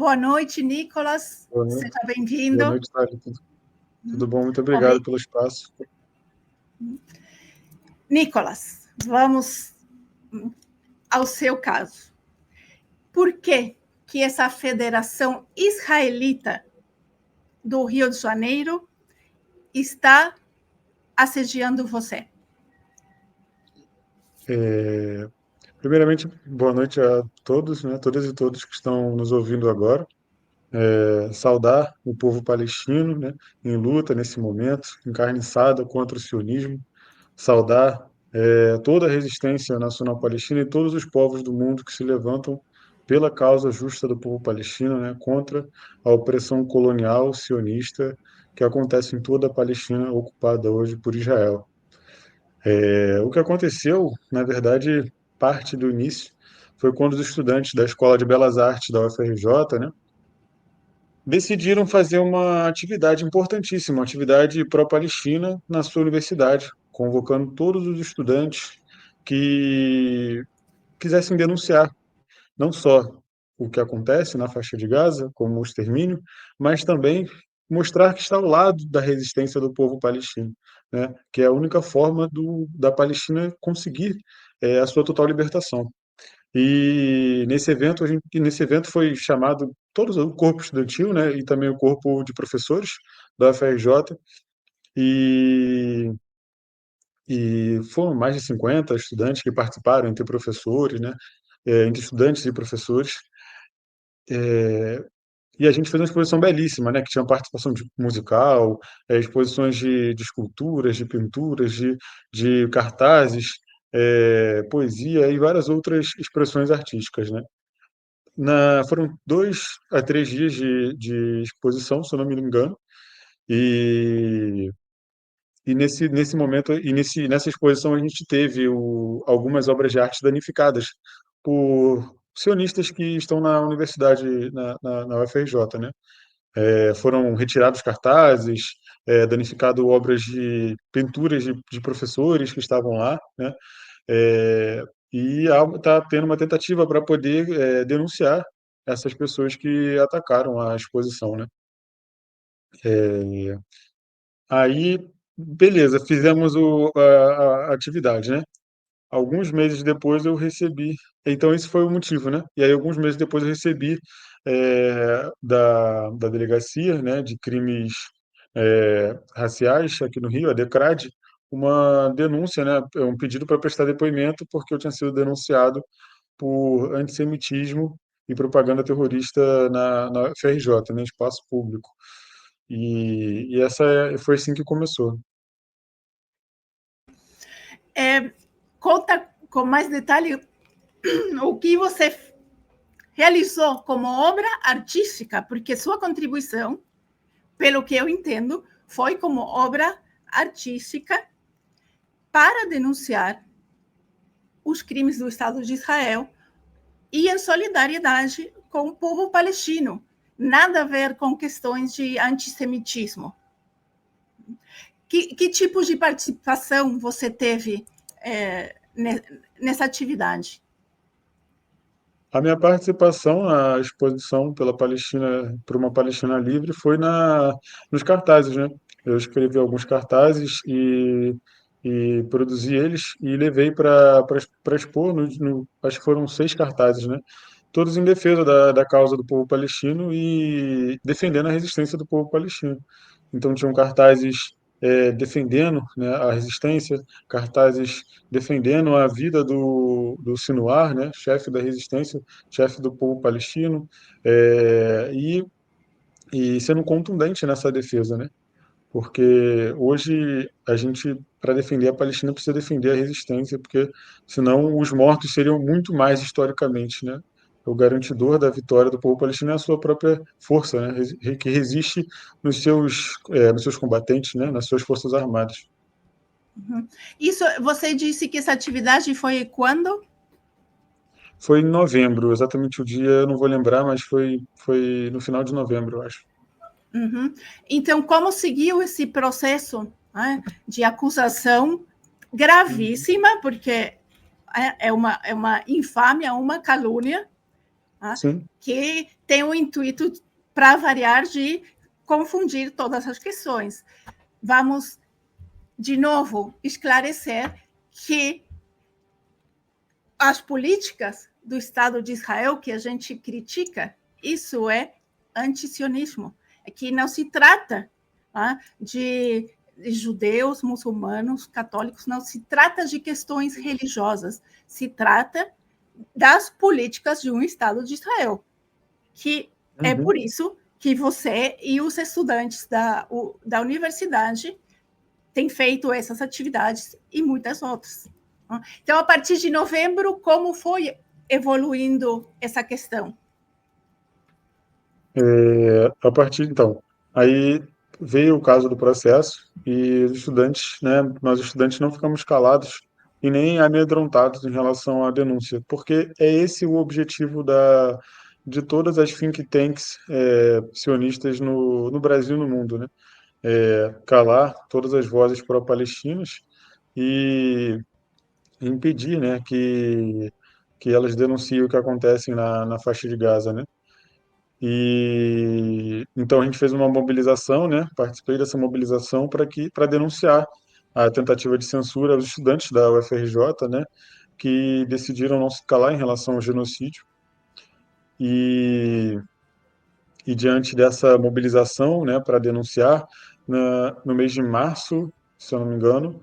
Boa noite, Nicolas. Boa noite. Seja bem-vindo. Boa noite, Thalita. Tudo bom? Muito obrigado pelo espaço. Nicolas, vamos ao seu caso. Por que essa Federação Israelita do Rio de Janeiro está assediando você? Primeiramente, boa noite a todos, né, todas e todos que estão nos ouvindo agora. Saudar o povo palestino, né, em luta nesse momento, encarniçada contra o sionismo. Saudar toda a resistência nacional palestina e todos os povos do mundo que se levantam pela causa justa do povo palestino, né, contra a opressão colonial sionista que acontece em toda a Palestina ocupada hoje por Israel. O que aconteceu, na verdade, parte do início, foi quando os estudantes da Escola de Belas Artes da UFRJ, né, decidiram fazer uma atividade importantíssima, uma atividade pró-Palestina na sua universidade, convocando todos os estudantes que quisessem denunciar não só o que acontece na faixa de Gaza, como o extermínio, mas também mostrar que está ao lado da resistência do povo palestino, né? Que é a única forma da Palestina conseguir a sua total libertação. E nesse evento foi chamado todo o corpo estudantil, né, e também o corpo de professores da UFRJ, e, e foram mais de 50 estudantes que participaram, entre professores, né, entre estudantes e professores. E a gente fez uma exposição belíssima, né, que tinha participação musical, exposições de esculturas, de pinturas, de cartazes, poesia e várias outras expressões artísticas, né. Foram 2 a 3 dias de exposição, se eu não me engano, e, e nesse momento, nessa exposição, a gente teve algumas obras de arte danificadas por sionistas que estão na universidade, na UFRJ, né? Foram retirados cartazes, danificado obras de pinturas de professores que estavam lá, né? É, e está tendo uma tentativa para poder denunciar essas pessoas que atacaram a exposição, né? Aí, beleza, fizemos a atividade, né? Alguns meses depois eu recebi, então esse foi o motivo, né? E aí alguns meses depois eu recebi da delegacia, né, de crimes raciais aqui no Rio, a DECRAD, uma denúncia, né, um pedido para prestar depoimento porque eu tinha sido denunciado por antissemitismo e propaganda terrorista na FRJ, né, espaço público. E essa foi assim que começou. Conta com mais detalhe o que você realizou como obra artística, porque sua contribuição, pelo que eu entendo, foi como obra artística para denunciar os crimes do Estado de Israel e em solidariedade com o povo palestino. Nada a ver com questões de antissemitismo. Que tipo de participação você teve nessa atividade? A minha participação na exposição pela Palestina, por uma Palestina livre, foi nos cartazes, né? Eu escrevi alguns cartazes e produzi eles e levei para expor, acho que foram 6 cartazes, né? Todos em defesa da causa do povo palestino e defendendo a resistência do povo palestino. Então tinham cartazes defendendo, né, a resistência, cartazes defendendo a vida do Sinwar, né, chefe da resistência, chefe do povo palestino, e sendo contundente nessa defesa, né? Porque hoje a gente, para defender a Palestina, precisa defender a resistência, porque senão os mortos seriam muito mais historicamente, né? O garantidor da vitória do povo palestino é a sua própria força, né? Que resiste nos seus combatentes, né? Nas suas forças armadas. Isso, você disse que essa atividade foi quando? Foi em novembro, exatamente o dia eu não vou lembrar, mas foi no final de novembro, eu acho. Uhum. Então, como seguiu esse processo, né, de acusação gravíssima, porque é uma infâmia, uma calúnia, que tem o intuito, para variar, de confundir todas as questões. Vamos, de novo, esclarecer que as políticas do Estado de Israel que a gente critica, isso é antisionismo. É que não se trata de judeus, muçulmanos, católicos, não se trata de questões religiosas, se trata das políticas de um Estado de Israel, que é por isso que você e os estudantes da universidade têm feito essas atividades e muitas outras. Então, a partir de novembro, como foi evoluindo essa questão? Então, aí veio o caso do processo e os estudantes, né, nós estudantes não ficamos calados e nem amedrontados em relação à denúncia, porque é esse o objetivo de todas as think tanks sionistas no Brasil e no mundo, né? Calar todas as vozes pró-palestinas e impedir, né, que elas denunciem o que acontece na faixa de Gaza, né? E então a gente fez uma mobilização, né? Participei dessa mobilização para denunciar a tentativa de censura aos estudantes da UFRJ, né? Que decidiram não se calar em relação ao genocídio. E, e diante dessa mobilização, né, para denunciar, no mês de março, se eu não me engano,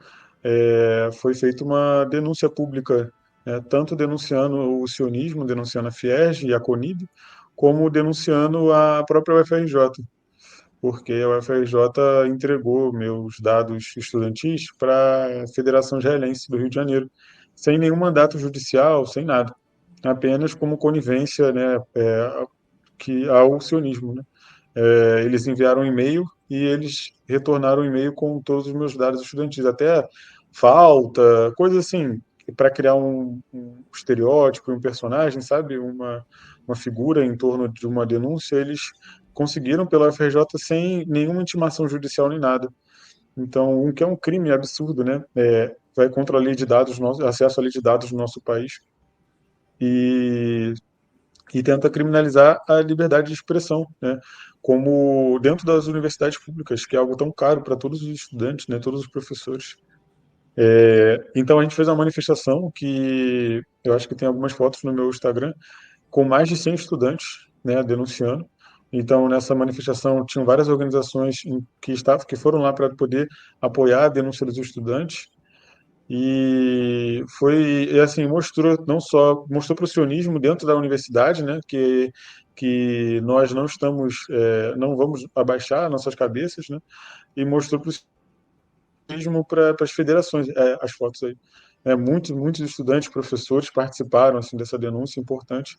foi feita uma denúncia pública, né, tanto denunciando o sionismo, denunciando a Fiesg e a CONIB, como denunciando a própria UFRJ, porque a UFRJ entregou meus dados estudantis para a Federação Israelense do Rio de Janeiro, sem nenhum mandato judicial, sem nada, apenas como conivência, né, ao sionismo, né? Eles enviaram um e-mail e eles retornaram o e-mail com todos os meus dados estudantis, até falta, coisa assim, para criar um estereótipo, um personagem, sabe? Uma figura em torno de uma denúncia, eles conseguiram pela UFRJ sem nenhuma intimação judicial nem nada. Então, que é um crime absurdo, né? Vai contra a lei de dados, acesso à lei de dados do nosso país. E tenta criminalizar a liberdade de expressão, né? Como dentro das universidades públicas, que é algo tão caro para todos os estudantes, né? Todos os professores. Então a gente fez uma manifestação que eu acho que tem algumas fotos no meu Instagram com mais de 100 estudantes, né? Denunciando. Então nessa manifestação tinham várias organizações que foram lá para poder apoiar a denúncia dos estudantes. E assim, mostrou não só mostrou para o sionismo dentro da universidade, né, que nós não estamos, não vamos abaixar nossas cabeças, né, e mostrou para o sionismo para as federações, as fotos aí. Muitos estudantes, professores participaram assim dessa denúncia importante,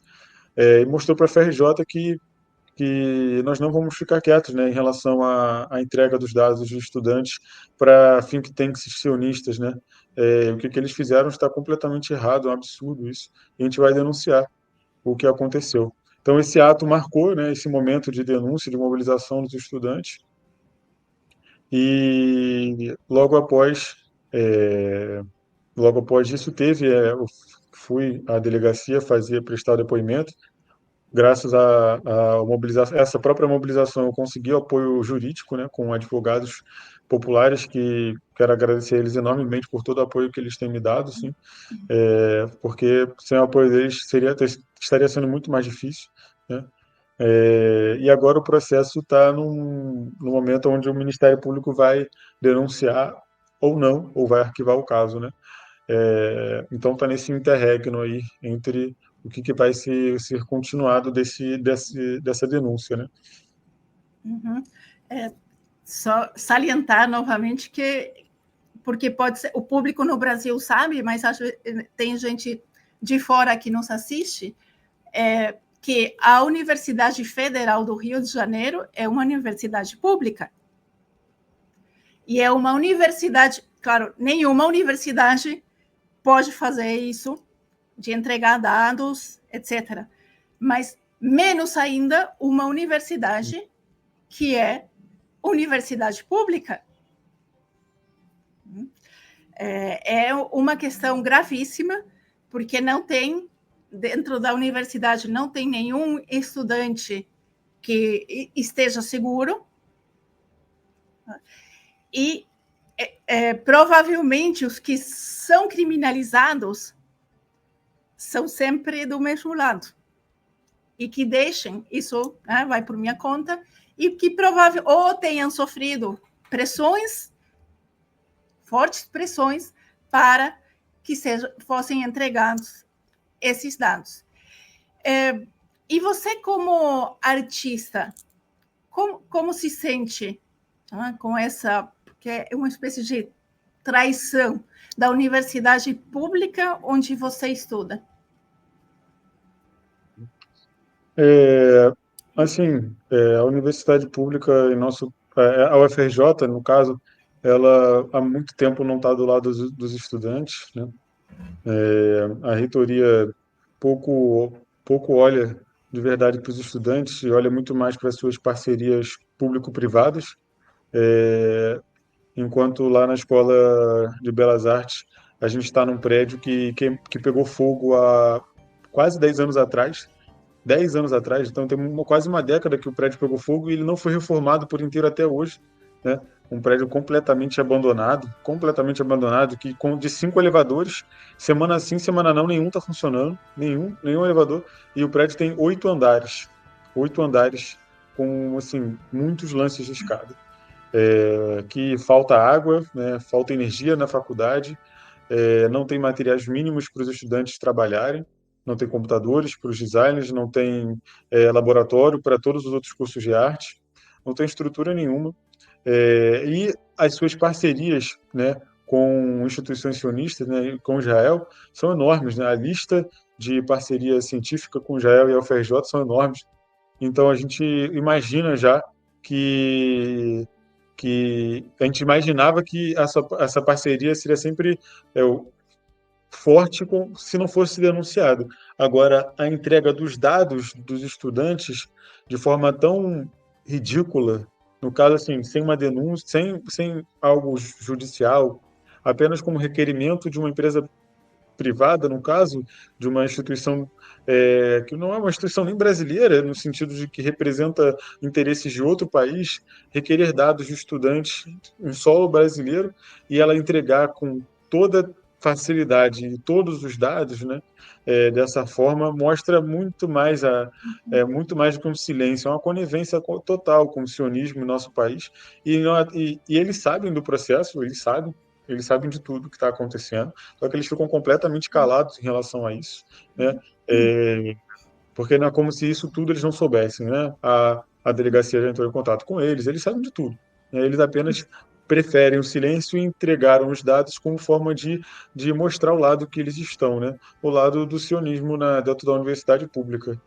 e mostrou para a FRJ que nós não vamos ficar quietos, né, em relação à entrega dos dados dos estudantes para think tanks sionistas, né? O que eles fizeram está completamente errado, é um absurdo isso. E a gente vai denunciar o que aconteceu. Então esse ato marcou, né, esse momento de denúncia, de mobilização dos estudantes. E logo após isso eu fui à delegacia prestar depoimento. Graças à mobilização, essa própria mobilização, eu consegui o apoio jurídico, né, com advogados populares que quero agradecer a eles enormemente por todo o apoio que eles têm me dado, sim, porque sem o apoio deles estaria sendo muito mais difícil, né? E agora o processo está no momento onde o Ministério Público vai denunciar ou não, ou vai arquivar o caso, né? Então está nesse interregno aí entre o que vai ser continuado dessa denúncia, né? Uhum. Só salientar novamente porque pode ser, o público no Brasil sabe, mas tem gente de fora que nos assiste, que a Universidade Federal do Rio de Janeiro é uma universidade pública. E é uma universidade, claro, nenhuma universidade pode fazer isso, de entregar dados, etc. Mas menos ainda uma universidade que é universidade pública. É uma questão gravíssima, porque não tem dentro da universidade não tem nenhum estudante que esteja seguro, e provavelmente os que são criminalizados são sempre do mesmo lado, e que deixem isso, né, vai por minha conta, e que provavelmente ou tenham sofrido pressões, fortes pressões, para que fossem entregados esses dados. E você, como artista, como se sente, né, com essa, que é uma espécie de traição da universidade pública onde você estuda? Assim, a universidade pública a UFRJ, no caso, ela há muito tempo não está do lado dos estudantes, né? A reitoria pouco olha de verdade para os estudantes e olha muito mais para as suas parcerias público-privadas, enquanto lá na Escola de Belas Artes a gente está num prédio que pegou fogo há quase 10 anos atrás. 10 anos atrás, então tem quase uma década que o prédio pegou fogo e ele não foi reformado por inteiro até hoje, né? Um prédio completamente abandonado, de 5 elevadores, semana sim, semana não, nenhum está funcionando, nenhum elevador, e o prédio tem 8 andares com, assim, muitos lances de escada. Que falta água, né? Falta energia na faculdade, não tem materiais mínimos para os estudantes trabalharem, não tem computadores para os designers, não tem laboratório para todos os outros cursos de arte, não tem estrutura nenhuma. E as suas parcerias, né, com instituições sionistas, né, com Israel, são enormes, né? A lista de parceria científica com Israel e a UFRJ são enormes. Então a gente imagina já que a gente imaginava que essa parceria seria sempre forte se não fosse denunciado. Agora, a entrega dos dados dos estudantes de forma tão ridícula, no caso, assim, sem uma denúncia, sem algo judicial, apenas como requerimento de uma empresa privada, no caso, de uma instituição que não é uma instituição nem brasileira, no sentido de que representa interesses de outro país, requerer dados de estudantes em solo brasileiro e ela entregar com toda facilidade todos os dados, né, dessa forma, mostra muito mais do que um silêncio, é uma conivência total com o sionismo em nosso país, e eles sabem do processo, eles sabem de tudo que está acontecendo, só que eles ficam completamente calados em relação a isso, né? Porque não é como se isso tudo eles não soubessem, né? A delegacia já entrou em contato com eles sabem de tudo, né? Eles apenas preferem o silêncio e entregaram os dados como forma de mostrar o lado que eles estão, né? O lado do sionismo dentro da universidade pública.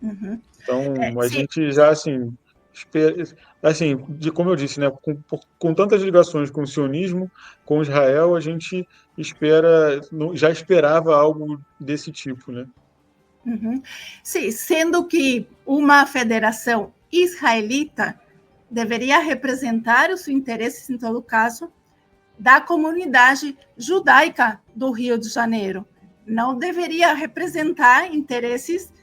Uhum. Então, a Sim. gente já, assim, assim, como eu disse, né, com tantas ligações com o sionismo, com Israel, a gente já esperava algo desse tipo, né? Uhum. Sim, sendo que uma federação israelita deveria representar os interesses, em todo caso, da comunidade judaica do Rio de Janeiro. Não deveria representar interesses,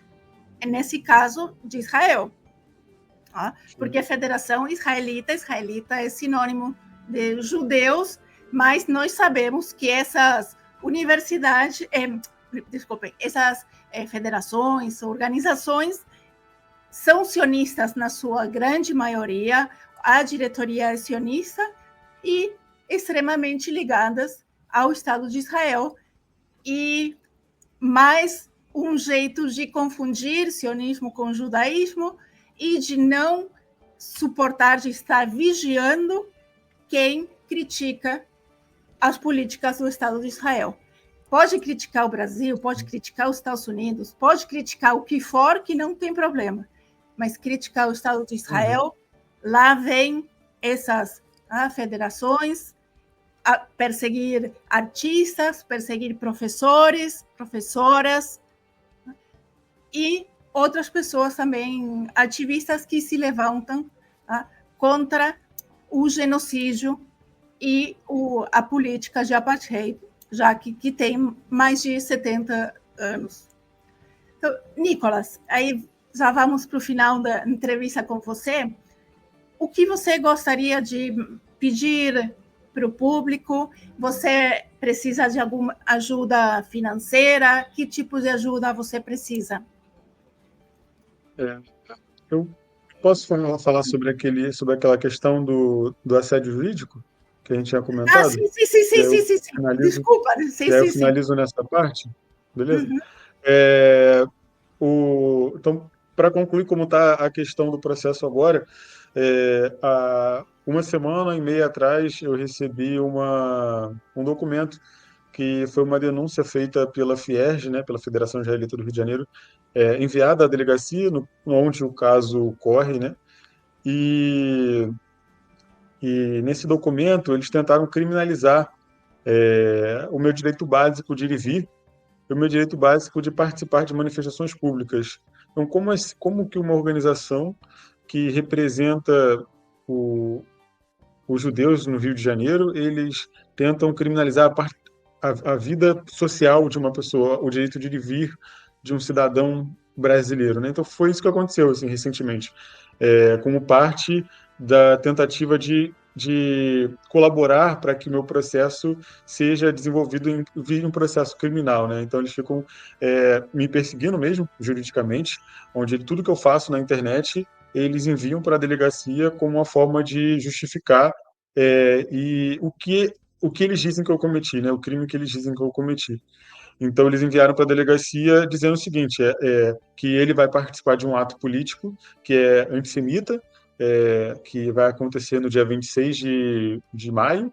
nesse caso, de Israel. Tá? Porque a Federação Israelita é sinônimo de judeus, mas nós sabemos que essas universidades, desculpem, essas federações, organizações, são sionistas na sua grande maioria, a diretoria é sionista e extremamente ligadas ao Estado de Israel, e mais um jeito de confundir sionismo com judaísmo e de não suportar, de estar vigiando quem critica as políticas do Estado de Israel. Pode criticar o Brasil, pode criticar os Estados Unidos, pode criticar o que for, que não tem problema, mas criticar o Estado de Israel, lá vem essas federações a perseguir artistas, perseguir professores, professoras e outras pessoas também, ativistas que se levantam contra o genocídio e a política de apartheid, já que tem mais de 70 anos. Então, Nicolas, aí já vamos para o final da entrevista com você. O que você gostaria de pedir para o público? Você precisa de alguma ajuda financeira? Que tipo de ajuda você precisa? Eu posso falar sobre aquela questão do assédio jurídico que a gente tinha Ah, comentado? sim, sim, sim, E sim, aí sim, eu sim, sim. finalizo, Desculpa, sim, e aí eu sim, sim. finalizo nessa parte, beleza? Uhum. É, então, para concluir como está a questão do processo agora, há uma semana e meia atrás eu recebi um documento que foi uma denúncia feita pela Fierj, né, pela Federação Israelita do Rio de Janeiro, enviada à delegacia, onde o caso ocorre, né, e, e nesse documento eles tentaram criminalizar o meu direito básico de ir e vir, o meu direito básico de participar de manifestações públicas. Então, como que uma organização que representa o, os judeus no Rio de Janeiro, eles tentam criminalizar a vida social de uma pessoa, o direito de ir e vir de um cidadão brasileiro, né? Então foi isso que aconteceu assim, recentemente, como parte da tentativa de colaborar para que o meu processo seja desenvolvido vire um processo criminal, né? Então eles ficam me perseguindo mesmo juridicamente, onde tudo que eu faço na internet eles enviam para a delegacia como uma forma de justificar e o que eles dizem que eu cometi, né? O crime que eles dizem que eu cometi. Então, eles enviaram para a delegacia dizendo o seguinte: que ele vai participar de um ato político que é antissemita, que vai acontecer no dia 26 de maio.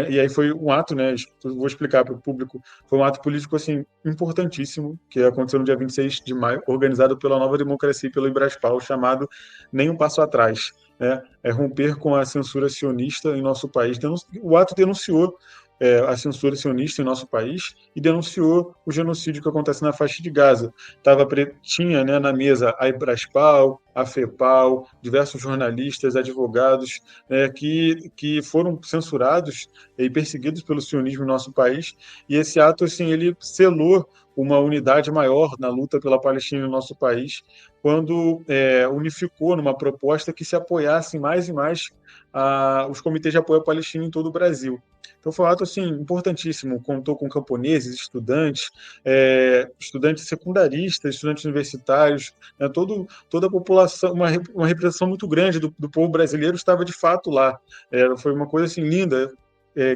E aí foi um ato, né? Vou explicar para o público. Foi um ato político assim importantíssimo que aconteceu no dia 26 de maio, organizado pela Nova Democracia e pelo Ibraspal, chamado Nem um Passo Atrás. Né? É romper com a censura sionista em nosso país. O ato denunciou a censura sionista em nosso país e denunciou o genocídio que acontece na faixa de Gaza. Tinha, né, na mesa a Ibraspal, a FEPAL, diversos jornalistas, advogados, que foram censurados e perseguidos pelo sionismo em nosso país. E esse ato, assim, ele selou uma unidade maior na luta pela Palestina no nosso país, quando unificou numa proposta que se apoiasse mais e mais os comitês de apoio à Palestina em todo o Brasil. Então foi um ato assim, importantíssimo, contou com camponeses, estudantes, estudantes secundaristas, estudantes universitários, né, toda a população, uma representação muito grande do povo brasileiro estava de fato lá. Foi uma coisa assim linda,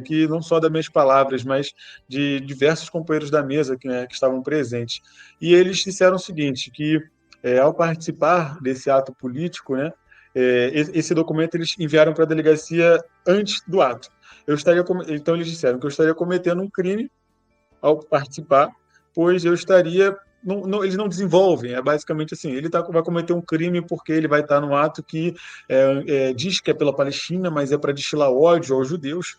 que não só das minhas palavras, mas de diversos companheiros da mesa que estavam presentes. E eles disseram o seguinte, que ao participar desse ato político, né, esse documento eles enviaram para a delegacia antes do ato. Então eles disseram que eu estaria cometendo um crime ao participar, pois eu estaria eles não desenvolvem, é basicamente assim, vai cometer um crime porque ele vai estar num ato que diz que é pela Palestina, mas é para destilar ódio aos judeus.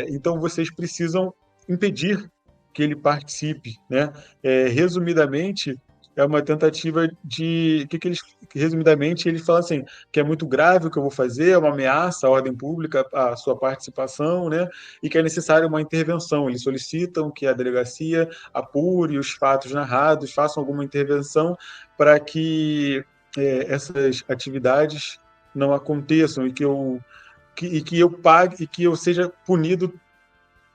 Então vocês precisam impedir que ele participe, né? Resumidamente, é uma tentativa resumidamente, eles falam assim, que é muito grave o que eu vou fazer, é uma ameaça à ordem pública, à sua participação, né? E que é necessária uma intervenção. Eles solicitam que a delegacia apure os fatos narrados, façam alguma intervenção para que essas atividades não aconteçam e que eu pague e que eu seja punido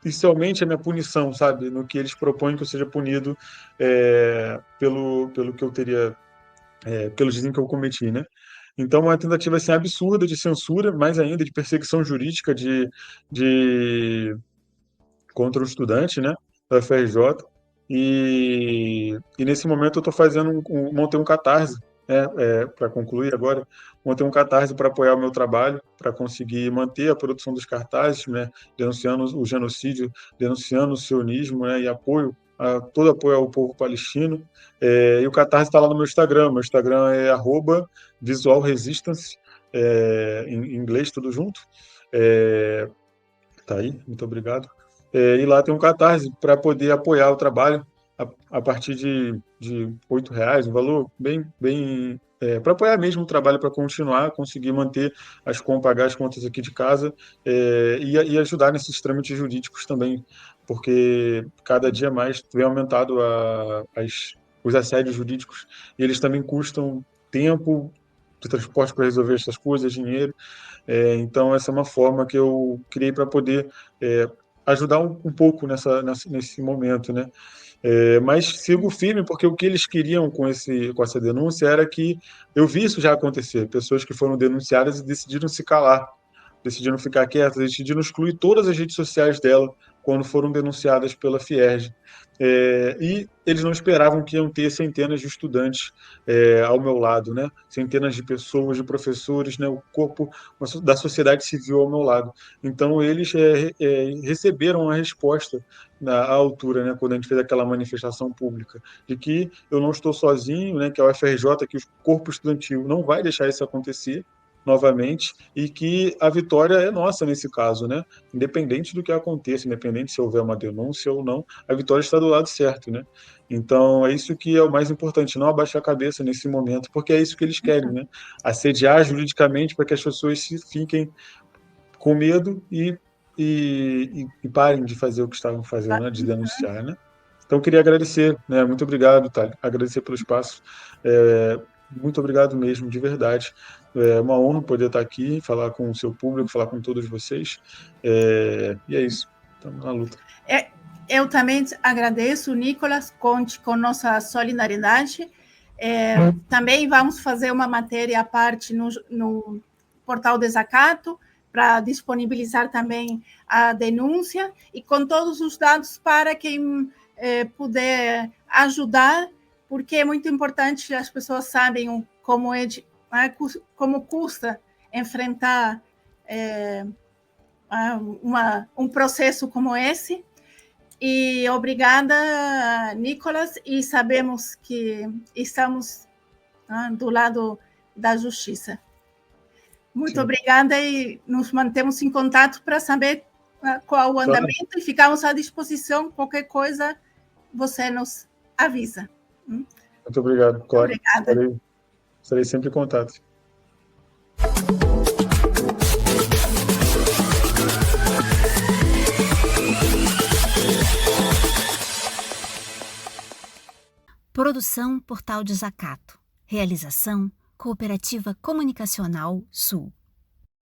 inicialmente a minha punição, sabe? No que eles propõem que eu seja punido pelo que eu teria, pelos dizem que eu cometi, né? Então, é uma tentativa assim, absurda de censura, mais ainda de perseguição jurídica de contra o estudante, né, da UFRJ. E nesse momento eu estou montei um catarse, né, para concluir agora, montei um catarse para apoiar o meu trabalho, para conseguir manter a produção dos cartazes, né, denunciando o genocídio, denunciando o sionismo, né, e todo apoio ao povo palestino. E o catarse está lá no meu Instagram é @visualresistance, em inglês tudo junto. Tá aí, muito obrigado. E lá tem um Catarse para poder apoiar o trabalho a partir de R$ 8, um valor bem para apoiar mesmo o trabalho, para continuar, conseguir manter pagar as contas aqui de casa, e ajudar nesses trâmites jurídicos também, porque cada dia mais vem aumentado os assédios jurídicos, eles também custam tempo de transporte para resolver essas coisas, dinheiro. Então, essa é uma forma que eu criei para poder ajudar um pouco nesse momento, né? Mas sigo firme, porque o que eles queriam com essa denúncia era que eu vi isso já acontecer, pessoas que foram denunciadas e decidiram se calar, decidiram ficar quietas, decidiram excluir todas as redes sociais dela quando foram denunciadas pela Fierj. E eles não esperavam que iam ter centenas de estudantes ao meu lado, né? Centenas de pessoas, de professores, né? O corpo da sociedade civil ao meu lado. Então, eles receberam a resposta à altura, né? Quando a gente fez aquela manifestação pública, de que eu não estou sozinho, né? Que a UFRJ, que o corpo estudantil não vai deixar isso acontecer novamente, e que a vitória é nossa nesse caso, né? Independente do que aconteça, independente se houver uma denúncia ou não, a vitória está do lado certo, né? Então, é isso que é o mais importante, não abaixar a cabeça nesse momento, porque é isso que eles querem, né? Assediar juridicamente para que as pessoas fiquem com medo e parem de fazer o que estavam fazendo, né? De denunciar, né? Então, eu queria agradecer, né? Muito obrigado, Thalia. Agradecer pelo espaço. Muito obrigado mesmo, de verdade. É uma honra poder estar aqui, falar com o seu público, falar com todos vocês. E é isso. Estamos na luta. Eu também agradeço, Nicolas, conte com nossa solidariedade. Também vamos fazer uma matéria à parte no portal Desacato, para disponibilizar também a denúncia, e com todos os dados para quem puder ajudar, porque é muito importante, as pessoas sabem como custa enfrentar um processo como esse. E obrigada, Nicolas, e sabemos que estamos do lado da justiça. Muito Sim. obrigada, e nos mantemos em contato para saber qual o andamento, claro. E ficamos à disposição. Qualquer coisa, você nos avisa. Muito obrigado, claro. Obrigada. Estarei sempre em contato. Produção Portal Desacato. Realização Cooperativa Comunicacional Sul.